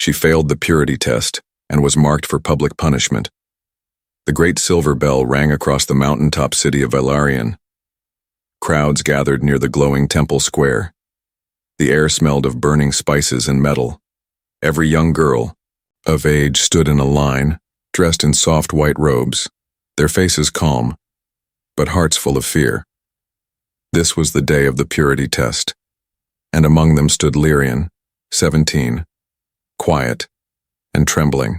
She failed the purity test and was marked for public punishment. The great silver bell rang across the mountaintop city of Valerian. Crowds gathered near the glowing temple square. The air smelled of burning spices and metal. Every young girl of age stood in a line, dressed in soft white robes, their faces calm, but hearts full of fear. This was the day of the purity test, and among them stood Lyrian, 17, quiet and trembling.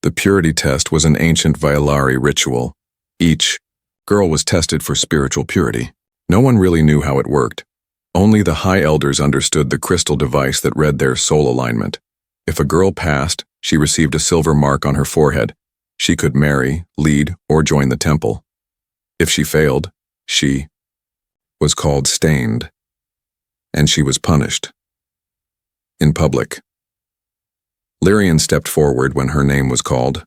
The purity test was an ancient Violari ritual. Each girl was tested for spiritual purity. No one really knew how it worked. Only the high elders understood the crystal device that read their soul alignment. If a girl passed, she received a silver mark on her forehead. She could marry, lead, or join the temple. If she failed, she was called stained, and she was punished. In public. Lyrian stepped forward when her name was called.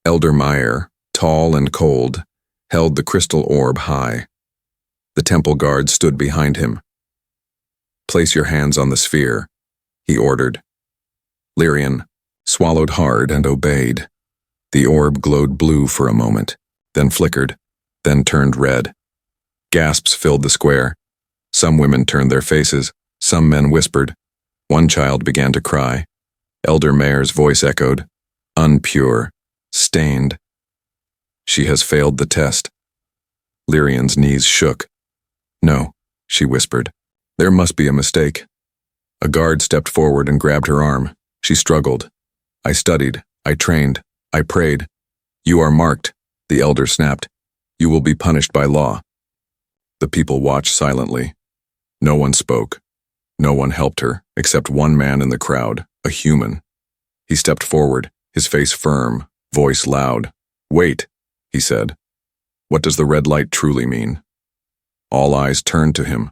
Elder Meyer, tall and cold, held the crystal orb high. The temple guard stood behind him. "Place your hands on the sphere," he ordered. Lyrian swallowed hard and obeyed. The orb glowed blue for a moment, then flickered, then turned red. Gasps filled the square. Some women turned their faces, some men whispered. One child began to cry. Elder Mayer's voice echoed, "Unpure, stained." "She has failed the test." Lyrian's knees shook. "No," she whispered. "There must be a mistake." A guard stepped forward and grabbed her arm. She struggled. "I studied, I trained, I prayed." "You are marked," the elder snapped. "You will be punished by law." The people watched silently. No one spoke. No one helped her, except one man in the crowd, a human. He stepped forward, his face firm, voice loud. "Wait," he said. "What does the red light truly mean?" All eyes turned to him.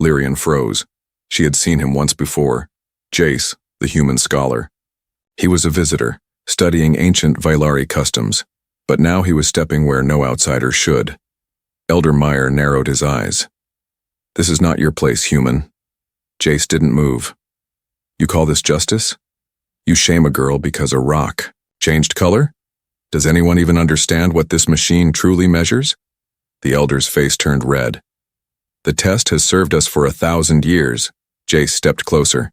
Lyrian froze. She had seen him once before. Jace, the human scholar. He was a visitor, studying ancient Vailari customs, but now he was stepping where no outsider should. Elder Meyer narrowed his eyes. "This is not your place, human." Jace didn't move. "You call this justice? You shame a girl because a rock changed color? Does anyone even understand what this machine truly measures?" The elder's face turned red. "The test has served us for 1,000 years. Jace stepped closer.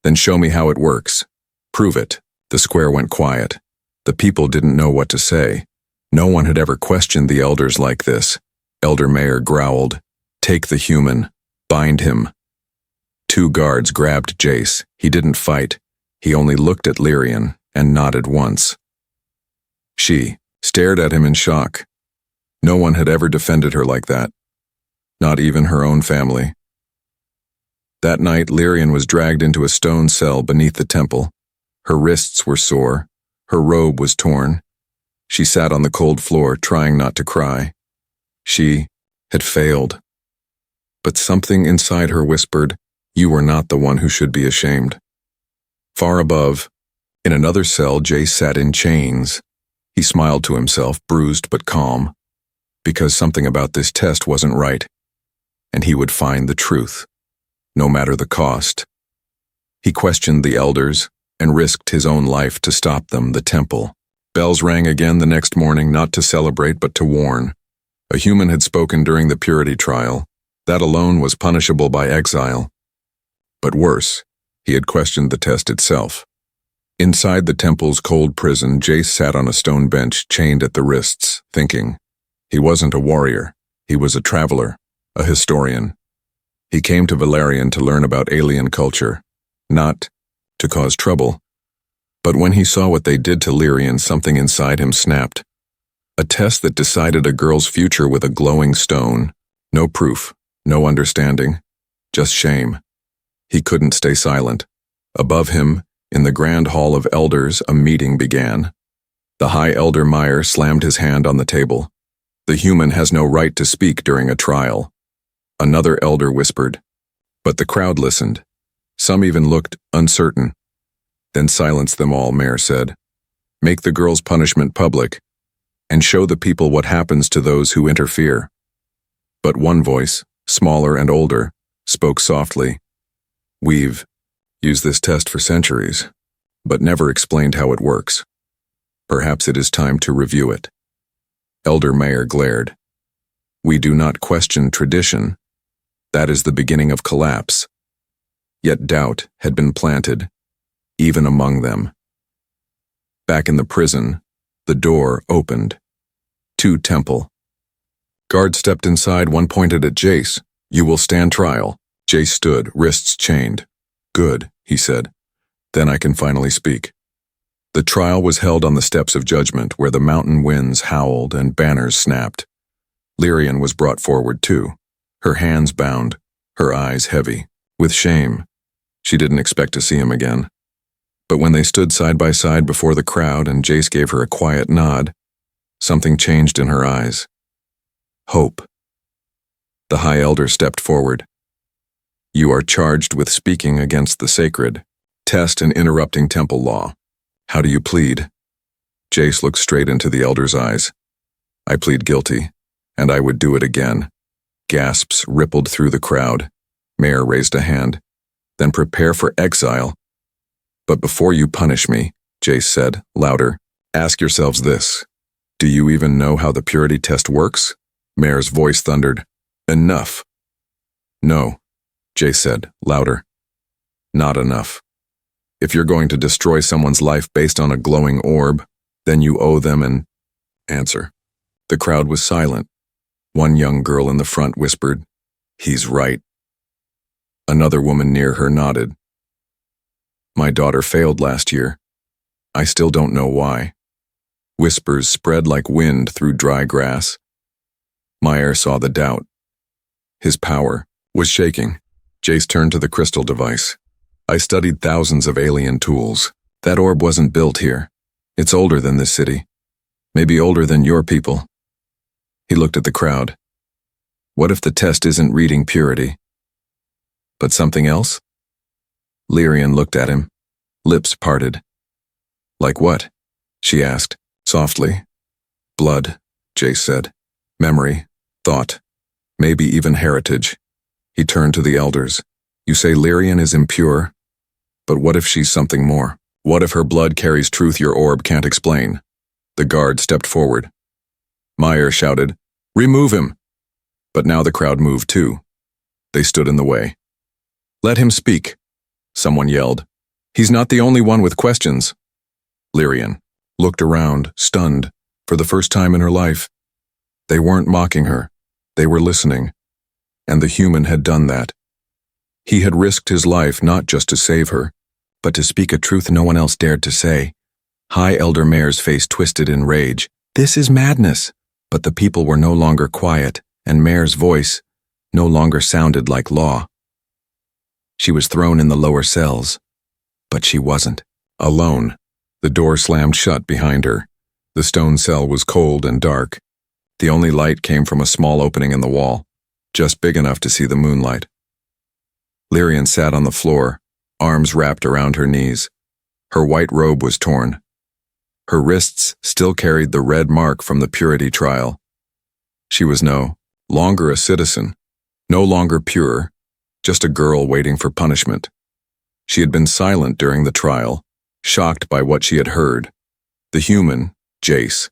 "Then show me how it works. Prove it." The square went quiet. The people didn't know what to say. No one had ever questioned the elders like this. Elder Mayer growled, "Take the human. Bind him." 2 guards grabbed Jace. He didn't fight. He only looked at Lyrian and nodded once. She stared at him in shock. No one had ever defended her like that. Not even her own family. That night, Lyrian was dragged into a stone cell beneath the temple. Her wrists were sore. Her robe was torn. She sat on the cold floor, trying not to cry. She had failed. But something inside her whispered, "You are not the one who should be ashamed." Far above, in another cell, Jace sat in chains. He smiled to himself, bruised but calm, because something about this test wasn't right, and he would find the truth, no matter the cost. He questioned the elders and risked his own life to stop them, the temple. Bells rang again the next morning, not to celebrate but to warn. A human had spoken during the purity trial. That alone was punishable by exile. But worse, he had questioned the test itself. Inside the temple's cold prison, Jace sat on a stone bench, chained at the wrists, thinking. He wasn't a warrior. He was a traveler, a historian. He came to Valerian to learn about alien culture, not to cause trouble. But when he saw what they did to Lyrian, something inside him snapped. A test that decided a girl's future with a glowing stone. No proof, no understanding, just shame. He couldn't stay silent. Above him, in the grand hall of elders, a meeting began. The High Elder Meyer slammed his hand on the table. "The human has no right to speak during a trial." Another elder whispered. But the crowd listened. Some even looked uncertain. "Then silence them all," Meyer said. "Make the girl's punishment public, and show the people what happens to those who interfere." But one voice, smaller and older, spoke softly. used this test for centuries, but never explained how it works. Perhaps it is time to review it. Elder Mayer glared. We do not question tradition. That is the beginning of collapse. Yet doubt had been planted, even among them. Back in the prison, the door opened. To Temple. Guards stepped inside, one pointed at Jace. You will stand trial. Jace stood, wrists chained. Good, he said. Then I can finally speak. The trial was held on the steps of judgment, where the mountain winds howled and banners snapped. Lyrian was brought forward too, her hands bound, her eyes heavy, with shame. She didn't expect to see him again. But when they stood side by side before the crowd and Jace gave her a quiet nod, something changed in her eyes. Hope. The High Elder stepped forward. You are charged with speaking against the sacred, test and interrupting temple law. How do you plead? Jace looked straight into the Elder's eyes. I plead guilty, and I would do it again. Gasps rippled through the crowd. Mayer raised a hand. Then prepare for exile. But before you punish me, Jace said, louder, ask yourselves this. Do you even know how the purity test works? Mayer's voice thundered. Enough. No, Jace said, louder. Not enough. If you're going to destroy someone's life based on a glowing orb, then you owe them an answer. The crowd was silent. One young girl in the front whispered, He's right. Another woman near her nodded. My daughter failed last year. I still don't know why. Whispers spread like wind through dry grass. Mayer saw the doubt. His power was shaking. Jace turned to the crystal device. I studied thousands of alien tools. That orb wasn't built here. It's older than this city. Maybe older than your people. He looked at the crowd. What if the test isn't reading purity? But something else? Lyrian looked at him, lips parted. Like what? She asked, softly. Blood, Jace said. Memory, thought, maybe even heritage. He turned to the elders. You say Lyrian is impure? But what if she's something more? What if her blood carries truth your orb can't explain? The guard stepped forward. Mayer shouted, Remove him! But now the crowd moved too. They stood in the way. Let him speak, someone yelled. He's not the only one with questions. Lyrian looked around, stunned, for the first time in her life. They weren't mocking her. They were listening. And the human had done that. He had risked his life not just to save her, but to speak a truth no one else dared to say. High Elder Mayer's face twisted in rage. This is madness. But the people were no longer quiet, and Mayer's voice no longer sounded like law. She was thrown in the lower cells, but she wasn't. Alone. The door slammed shut behind her. The stone cell was cold and dark. The only light came from a small opening in the wall, just big enough to see the moonlight. Lyrian sat on the floor, arms wrapped around her knees. Her white robe was torn. Her wrists still carried the red mark from the purity trial. She was no longer a citizen, no longer pure, just a girl waiting for punishment. She had been silent during the trial, shocked by what she had heard. The human, Jace,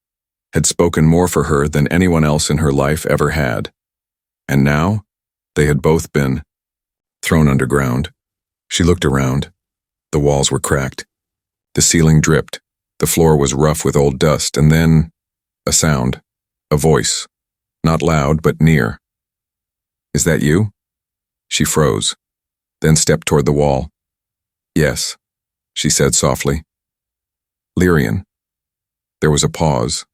had spoken more for her than anyone else in her life ever had. And now, they had both been thrown underground. She looked around. The walls were cracked. The ceiling dripped. The floor was rough with old dust, and then a sound, a voice, not loud but near. Is that you? She froze, then stepped toward the wall. Yes, she said softly. Lyrian. There was a pause,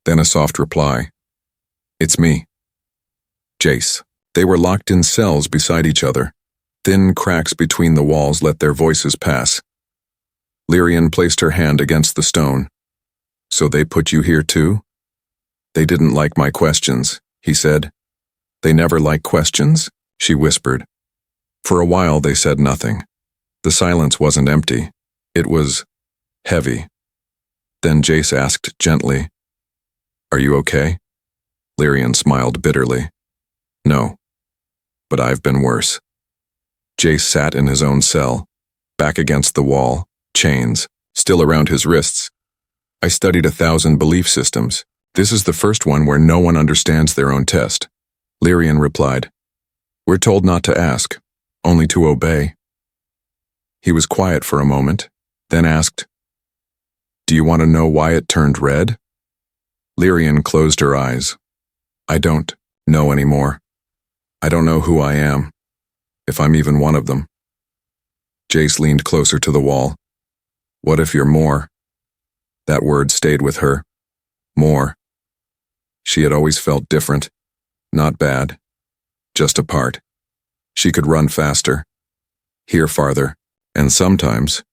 then a soft reply. It's me. Jace. They were locked in cells beside each other. Thin cracks between the walls let their voices pass. Lyrian placed her hand against the stone. So they put you here too? They didn't like my questions, he said. They never like questions, she whispered. For a while they said nothing. The silence wasn't empty. It was heavy. Then Jace asked gently, Are you okay? Lyrian smiled bitterly. No, but I've been worse. Jace sat in his own cell. back against the wall, chains, still around his wrists. I studied 1,000 belief systems. This is the first one where no one understands their own test. Lyrian replied, "We're told not to ask, only to obey." He was quiet for a moment, then asked, "Do you want to know why it turned red?" Lyrian closed her eyes. "I don't know anymore. I don't know who I am, if I'm even one of them." Jace leaned closer to the wall. "What if you're more?" That word stayed with her. More. She had always felt different. Not bad. Just apart. She could run faster. Hear farther. And sometimes,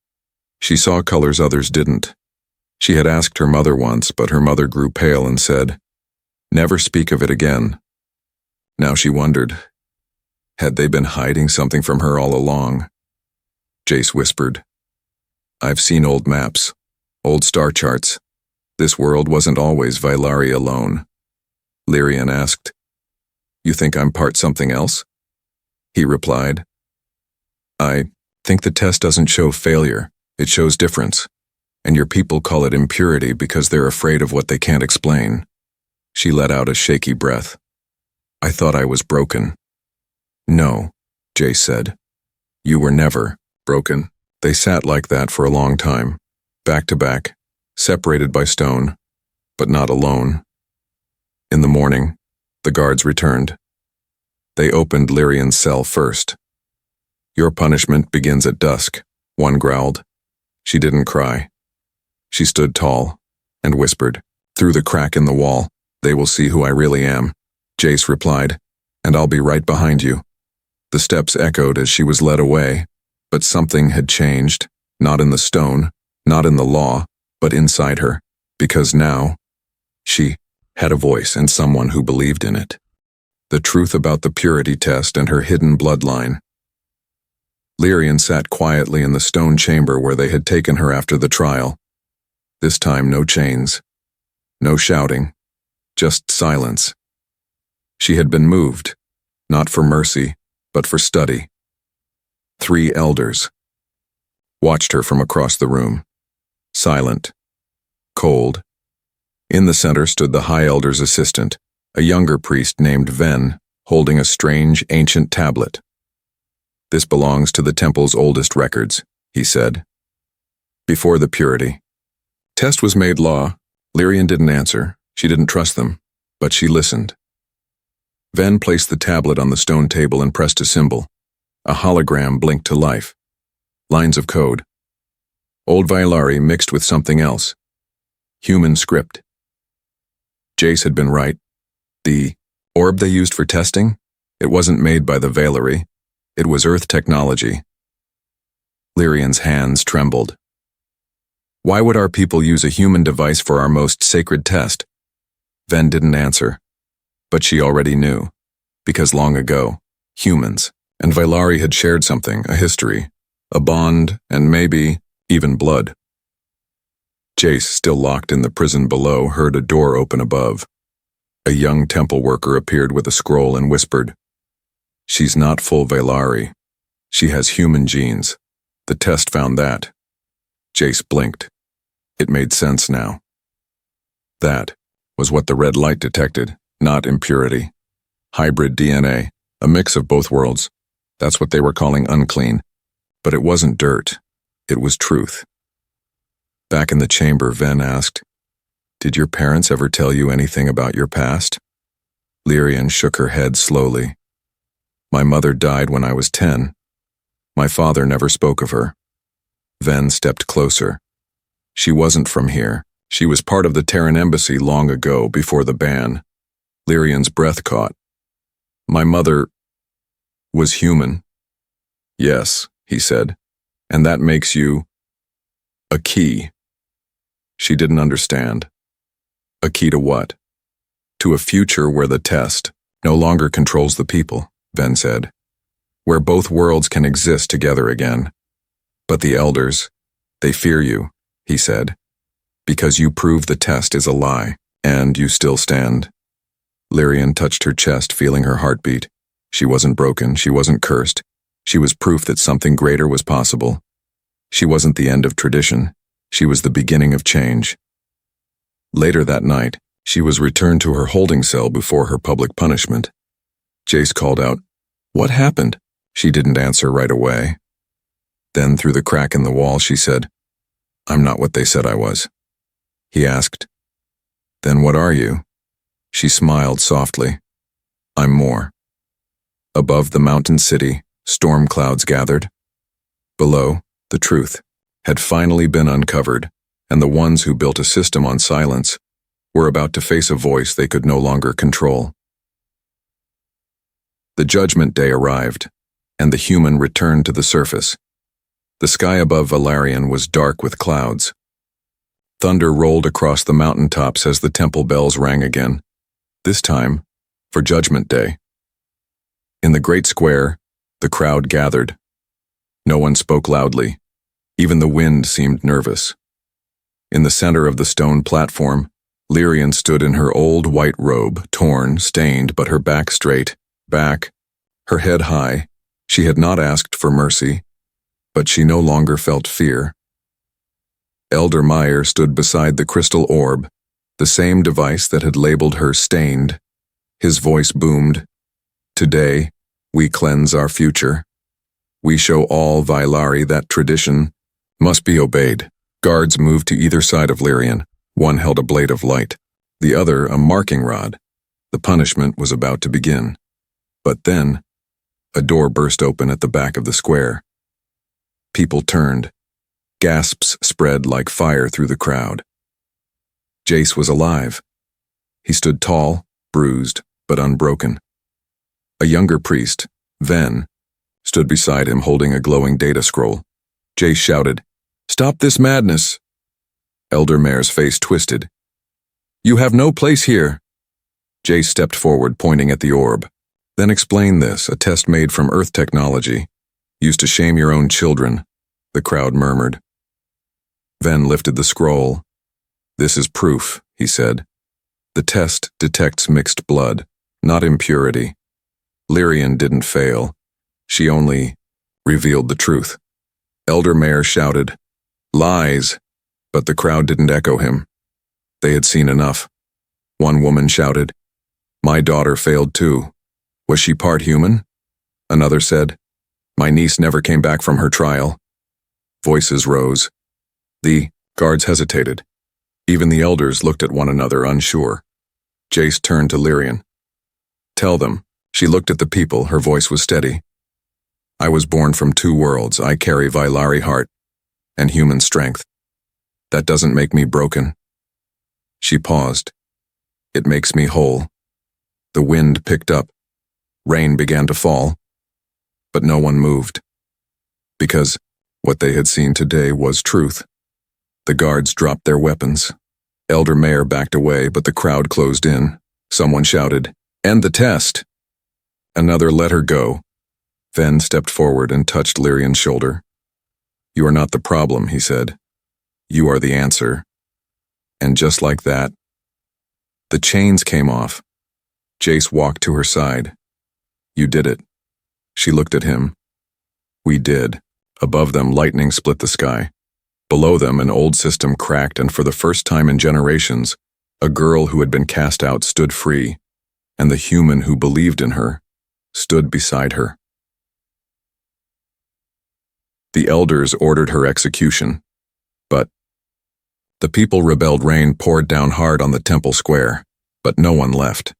she saw colors others didn't. She had asked her mother once, but her mother grew pale and said, "Never speak of it again." Now she wondered, had they been hiding something from her all along? Jace whispered, "I've seen old maps, old star charts. This world wasn't always Vylari alone." Lyrian asked, "You think I'm part something else?" He replied, "I think the test doesn't show failure, it shows difference. And your people call it impurity because they're afraid of what they can't explain." She let out a shaky breath. "I thought I was broken." "No," Jace said. "You were never broken." They sat like that for a long time, back to back, separated by stone, but not alone. In the morning, the guards returned. They opened Lyrian's cell first. "Your punishment begins at dusk," one growled. She didn't cry. She stood tall and whispered, "Through the crack in the wall, they will see who I really am." Jace replied, "And I'll be right behind you." The steps echoed as she was led away, but something had changed, not in the stone, not in the law, but inside her, because now, she had a voice and someone who believed in it. The truth about the purity test and her hidden bloodline. Lyrian sat quietly in the stone chamber where they had taken her after the trial. This time no chains, no shouting, just silence. She had been moved, not for mercy, but for study. 3 elders watched her from across the room, silent, cold. In the center stood the High Elder's assistant, a younger priest named Ven, holding a strange, ancient tablet. "This belongs to the temple's oldest records," he said. "Before the purity. Test was made law." Lyrian didn't answer. She didn't trust them, but she listened. Ven placed the tablet on the stone table and pressed a symbol. A hologram blinked to life. Lines of code. Old Vylari mixed with something else. Human script. Jace had been right. The orb they used for testing? It wasn't made by the Vylari. It was Earth technology. Lyrian's hands trembled. "Why would our people use a human device for our most sacred test?" Ven didn't answer, but she already knew, because long ago, humans and Vylari had shared something, a history, a bond, and maybe even blood. Jace, still locked in the prison below, heard a door open above. A young temple worker appeared with a scroll and whispered, "She's not full Vylari. She has human genes. The test found that." Jace blinked. It made sense now. That was what the red light detected, not impurity. Hybrid DNA, a mix of both worlds. That's what they were calling unclean. But it wasn't dirt. It was truth. Back in the chamber, Ven asked, "Did your parents ever tell you anything about your past?" Lyrian shook her head slowly. "My mother died when I was 10. My father never spoke of her." Ven stepped closer. "She wasn't from here. She was part of the Terran embassy long ago, before the ban." Lyrian's breath caught. "My mother was human." "Yes," he said, "and that makes you a key." She didn't understand. A key to what? "To a future where the test no longer controls the people," Ven said. "Where both worlds can exist together again. But the elders, they fear you," he said, "because you prove the test is a lie, and you still stand." Lyrian touched her chest, feeling her heartbeat. She wasn't broken, she wasn't cursed. She was proof that something greater was possible. She wasn't the end of tradition. She was the beginning of change. Later that night, she was returned to her holding cell before her public punishment. Jace called out, "What happened?" She didn't answer right away. Then, through the crack in the wall, she said, "I'm not what they said I was." He asked, "Then what are you?" She smiled softly. "I'm more." Above the mountain city, storm clouds gathered. Below, the truth had finally been uncovered, and the ones who built a system on silence were about to face a voice they could no longer control. The judgment day arrived, and the human returned to the surface. The sky above Valarian was dark with clouds. Thunder rolled across the mountaintops as the temple bells rang again, this time for Judgment Day. In the great square, the crowd gathered. No one spoke loudly. Even the wind seemed nervous. In the center of the stone platform, Lyrian stood in her old white robe, torn, stained, but her back straight, her head high. She had not asked for mercy, but she no longer felt fear. Elder Meyer stood beside the crystal orb, the same device that had labeled her stained. His voice boomed, "Today, we cleanse our future. We show all Vailari that tradition must be obeyed." Guards moved to either side of Lyrian. One held a blade of light, the other a marking rod. The punishment was about to begin. But then, a door burst open at the back of the square. People turned. Gasps spread like fire through the crowd. Jace was alive. He stood tall, bruised, but unbroken. A younger priest, Ven, stood beside him holding a glowing data scroll. Jace shouted, "Stop this madness!" Elder Mayor's face twisted. "You have no place here." Jace stepped forward, pointing at the orb. "Then explain this, a test made from Earth technology. Used to shame your own children," the crowd murmured. Ven lifted the scroll. "This is proof," he said. "The test detects mixed blood, not impurity. Lyrian didn't fail. She only revealed the truth." Elder Mayor shouted, "Lies!" But the crowd didn't echo him. They had seen enough. One woman shouted, "My daughter failed too. Was she part human?" Another said, "My niece never came back from her trial." Voices rose. The guards hesitated. Even the elders looked at one another, unsure. Jace turned to Lyrian. "Tell them." She looked at the people, her voice was steady. "I was born from two worlds. I carry Vailari heart and human strength. That doesn't make me broken." She paused. "It makes me whole." The wind picked up. Rain began to fall. But no one moved. Because what they had seen today was truth. The guards dropped their weapons. Elder Mayor backed away, but the crowd closed in. Someone shouted, "End the test!" Another let her go. Ven stepped forward and touched Lyrian's shoulder. "You are not the problem," he said. "You are the answer." And just like that, the chains came off. Jace walked to her side. "You did it." She looked at him. "We did." Above them, lightning split the sky. Below them, an old system cracked, and for the first time in generations, a girl who had been cast out stood free, and the human who believed in her stood beside her. The elders ordered her execution, but the people rebelled. Rain poured down hard on the temple square, but no one left.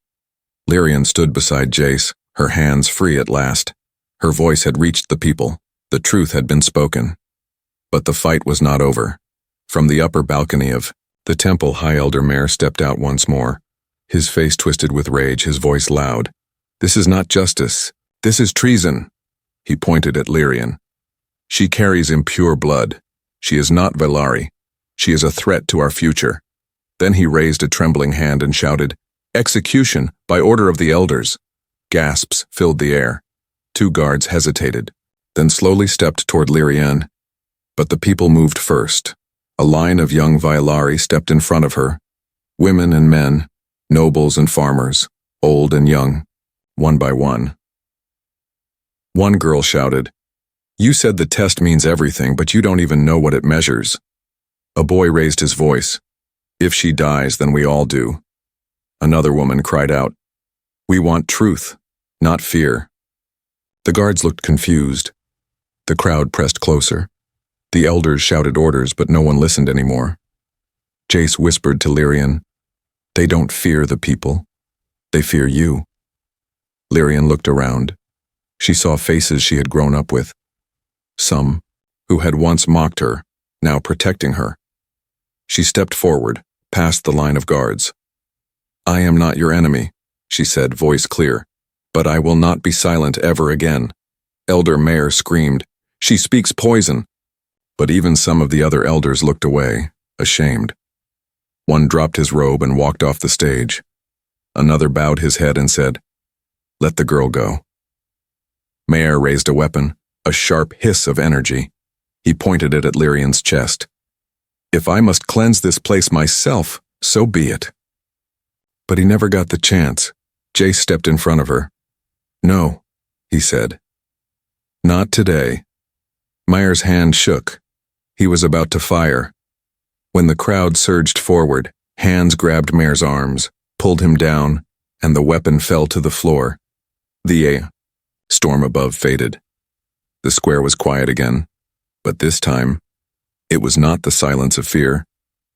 Lyrian stood beside Jace, her hands free at last. Her voice had reached the people. The truth had been spoken. But the fight was not over. From the upper balcony of the temple, High Elder Mayor stepped out once more, his face twisted with rage, his voice loud. "This is not justice. This is treason." He pointed at Lyrian. "She carries impure blood. She is not Vailari. She is a threat to our future." Then he raised a trembling hand and shouted, "Execution by order of the elders." Gasps filled the air. Two guards hesitated, then slowly stepped toward Lyrian. But the people moved first. A line of young Vailari stepped in front of her. Women and men, nobles and farmers, old and young, one by one. One girl shouted, You said the test means everything, but you don't even know what it measures. A boy raised his voice. If she dies, then we all do. Another woman cried out. We want truth, not fear. The guards looked confused. The crowd pressed closer. The elders shouted orders, but no one listened anymore. Jace whispered to Lyrian, They don't fear the people. They fear you. Lyrian looked around. She saw faces she had grown up with. Some, who had once mocked her, now protecting her. She stepped forward, past the line of guards. I am not your enemy, she said, voice clear, but I will not be silent ever again. Elder Mayor screamed, She speaks poison. But even some of the other elders looked away, ashamed. One dropped his robe and walked off the stage. Another bowed his head and said, Let the girl go. Mayor raised a weapon, a sharp hiss of energy. He pointed it at Lyrian's chest. If I must cleanse this place myself, so be it. But he never got the chance. Jace stepped in front of her. No, he said. Not today. Meyer's hand shook. He was about to fire. When the crowd surged forward, hands grabbed Meyer's arms, pulled him down, and the weapon fell to the floor. The storm above faded. The square was quiet again, but this time, it was not the silence of fear.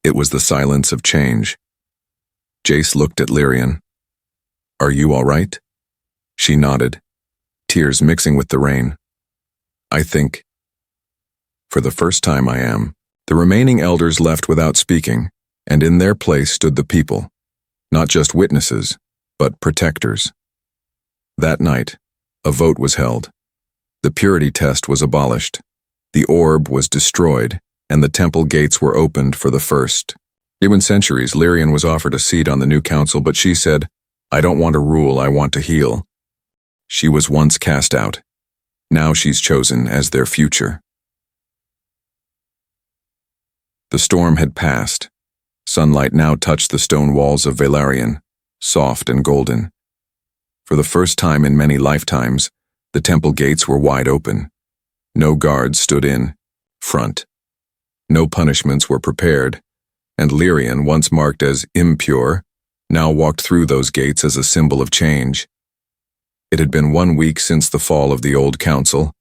It was the silence of change. Jace looked at Lyrian. Are you all right? She nodded, tears mixing with the rain. I think. For the first time I am. The remaining elders left without speaking, and in their place stood the people, not just witnesses, but protectors. That night, a vote was held. The purity test was abolished. The orb was destroyed, and the temple gates were opened for the first. In centuries, Lyrian was offered a seat on the new council, but she said, I don't want to rule, I want to heal. She was once cast out. Now she's chosen as their future. The storm had passed. Sunlight now touched the stone walls of Velaryon, soft and golden. For the first time in many lifetimes, the temple gates were wide open. No guards stood in front. No punishments were prepared, and Lyrian, once marked as impure, now walked through those gates as a symbol of change. It had been 1 week since the fall of the old council.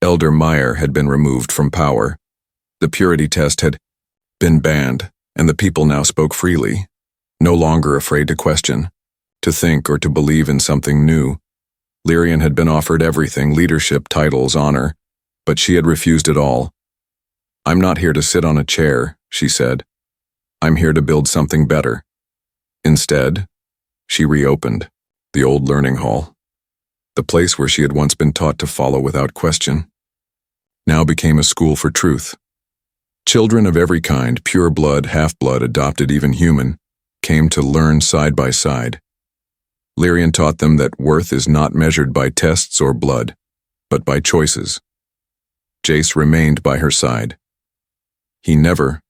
Elder Meyer had been removed from power. The purity test had been banned, and the people now spoke freely, no longer afraid to question, to think or to believe in something new. Lyrian had been offered everything, leadership, titles, honor, but she had refused it all. I'm not here to sit on a chair, she said. I'm here to build something better. Instead, she reopened the old learning hall. The place where she had once been taught to follow without question now became a school for truth. Children of every kind, pure blood, half-blood, adopted, even human, came to learn side by side. Lyrian taught them that worth is not measured by tests or blood, but by choices. Jace remained by her side. He never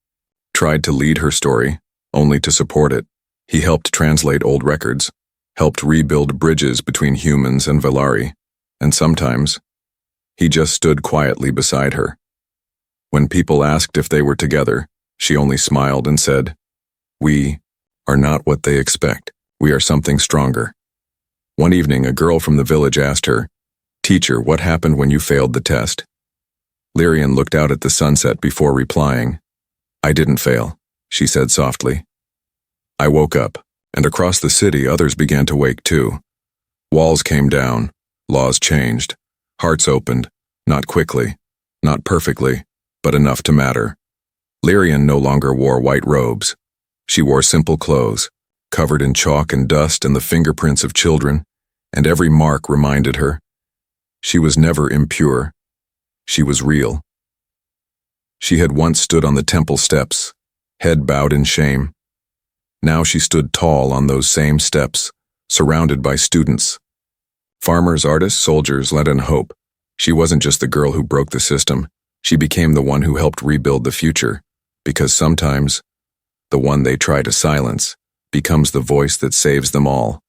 tried to lead her story, only to support it. He helped translate old records, helped rebuild bridges between humans and Velari, and sometimes he just stood quietly beside her. When people asked if they were together, she only smiled and said, We are not what they expect. We are something stronger. One evening, a girl from the village asked her, Teacher, what happened when you failed the test? Lyrian looked out at the sunset before replying. I didn't fail, she said softly. I woke up, and across the city others began to wake too. Walls came down, laws changed, hearts opened, not quickly, not perfectly, but enough to matter. Lyrian no longer wore white robes. She wore simple clothes, covered in chalk and dust and the fingerprints of children, and every mark reminded her. She was never impure. She was real. She had once stood on the temple steps, head bowed in shame. Now she stood tall on those same steps, surrounded by students. Farmers, artists, soldiers lent in hope. She wasn't just the girl who broke the system. She became the one who helped rebuild the future, because sometimes, the one they try to silence becomes the voice that saves them all.